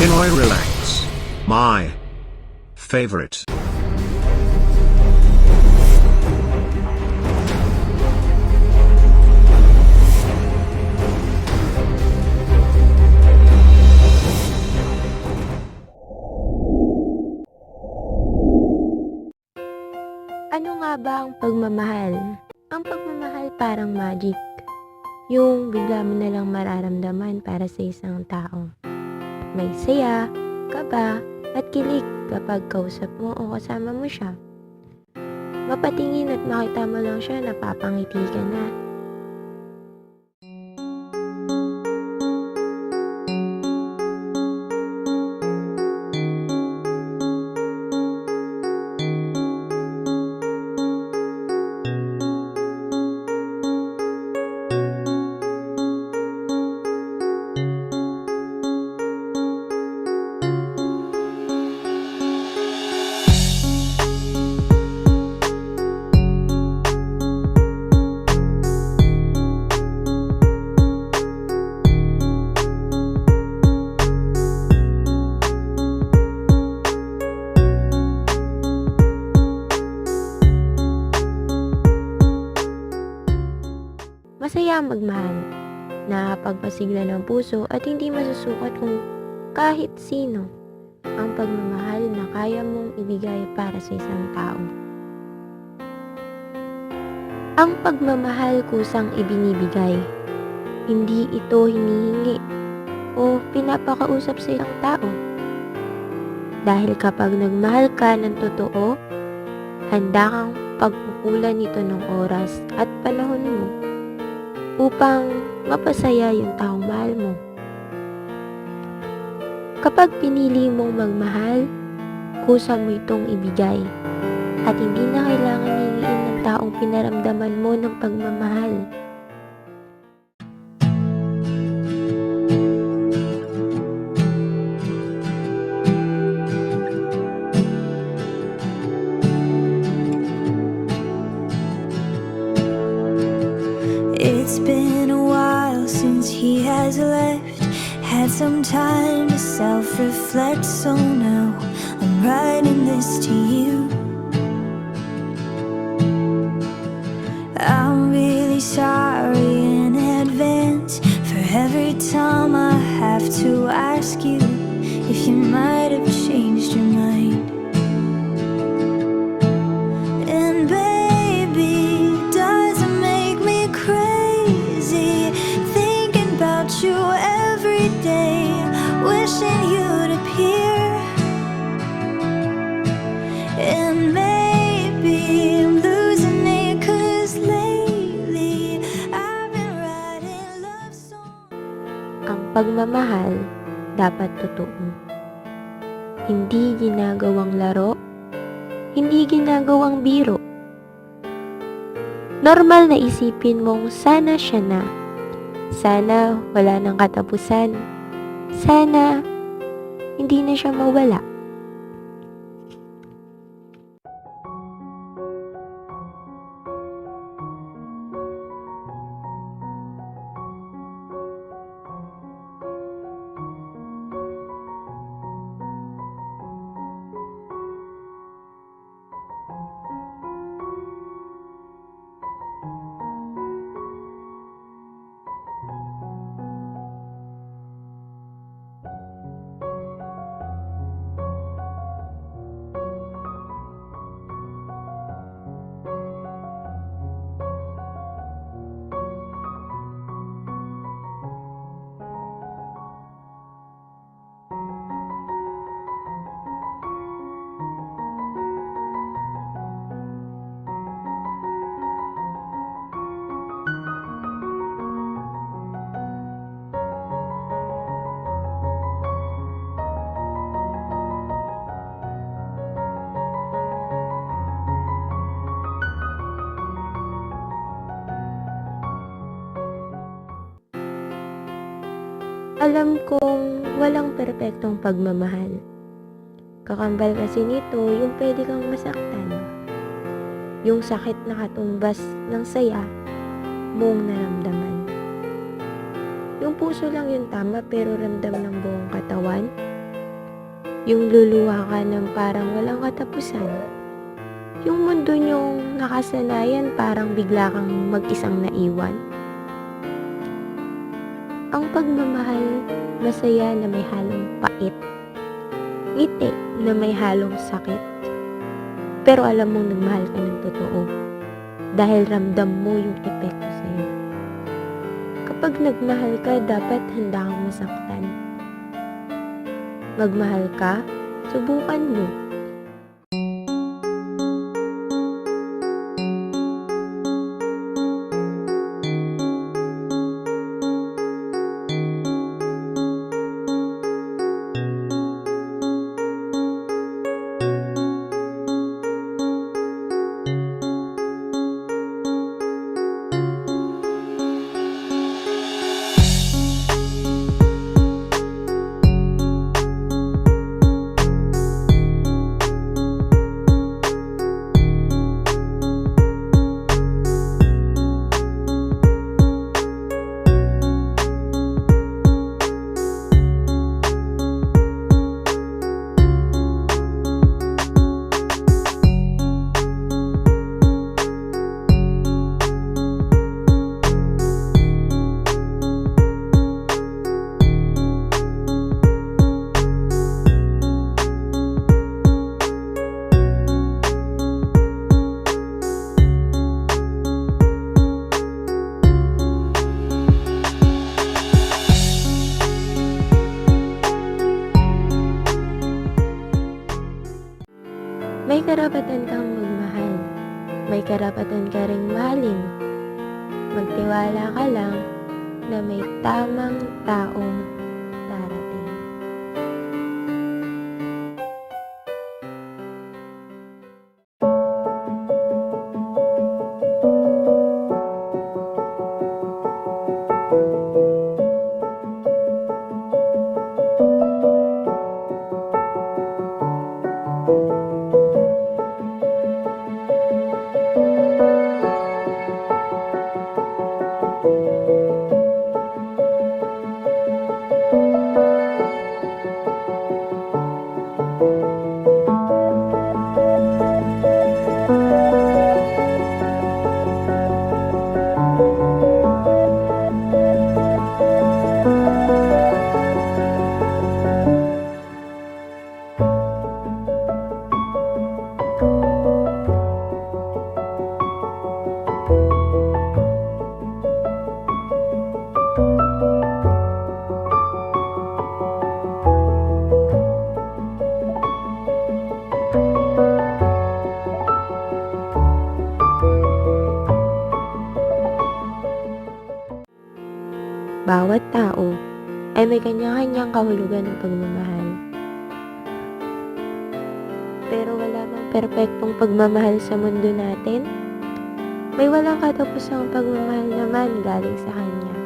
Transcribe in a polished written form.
Pinoy Relax. My favorite. Ano nga ba ang pagmamahal? Ang pagmamahal parang magic. Yung bigla mo na lang mararamdaman para sa isang tao. May saya, kaba, at kilig kapag kausap mo o kasama mo siya. Mapatingin at makita mo lang siya, napapangiti ka na. Masaya magmahal, nakakapagpasigla ng puso at hindi masusukat kung kahit sino ang pagmamahal na kaya mong ibigay para sa isang tao. Ang pagmamahal kusang ibinibigay, hindi ito hinihingi o pinapakausap sa isang tao. Dahil kapag nagmahal ka ng totoo, handa kang pagkukulan nito ng oras at panahon mo upang mapasaya yung taong mahal mo. Kapag pinili mong magmahal, kusa mo itong ibigay at hindi na kailangan hingiin ng taong pinaramdaman mo ng pagmamahal. It's been a while since he has left. Had some time to self-reflect, so now I'm writing this to you. I'm really sorry in advance for every time I have to ask you if you might have changed your mind. And baby, does it make me crazy thinking about you every day, wishing you'd appear? And maybe I'm losing it 'cause lately I've been writing love songs. Ang pagmamahal dapat totoo. Hindi ginagawang laro, hindi ginagawang biro. Normal na isipin mong sana siya na. Sana wala nang katapusan. Sana hindi na siya mawala. Alam kong walang perpektong pagmamahal. Kakambal kasi nito yung pwede kang masaktan. Yung sakit na katumbas ng saya mong naramdaman. Yung puso lang yung tama pero ramdam ng buong katawan, Yung luluha ka ng parang walang katapusan. Yung mundo niyong nakasanayan parang bigla kang mag-isang naiwan. Ang pagmamahal, masaya na may halong pait. Ngiti na may halong sakit. Pero alam mong nagmahal ka ng totoo. Dahil ramdam mo yung epekto sa'yo. Kapag nagmahal ka, dapat handa kang masaktan. Magmahal ka, subukan mo. May karapatan kang magmahal. May karapatan ka ring mahalin. Magtiwala ka lang na may tamang taong darating. Bawat tao ay may kanya-kanyang kahulugan ng pagmamahal. Pero wala bang perpektong pagmamahal sa mundo natin? May walang katapusang pagmamahal naman galing sa Kanya.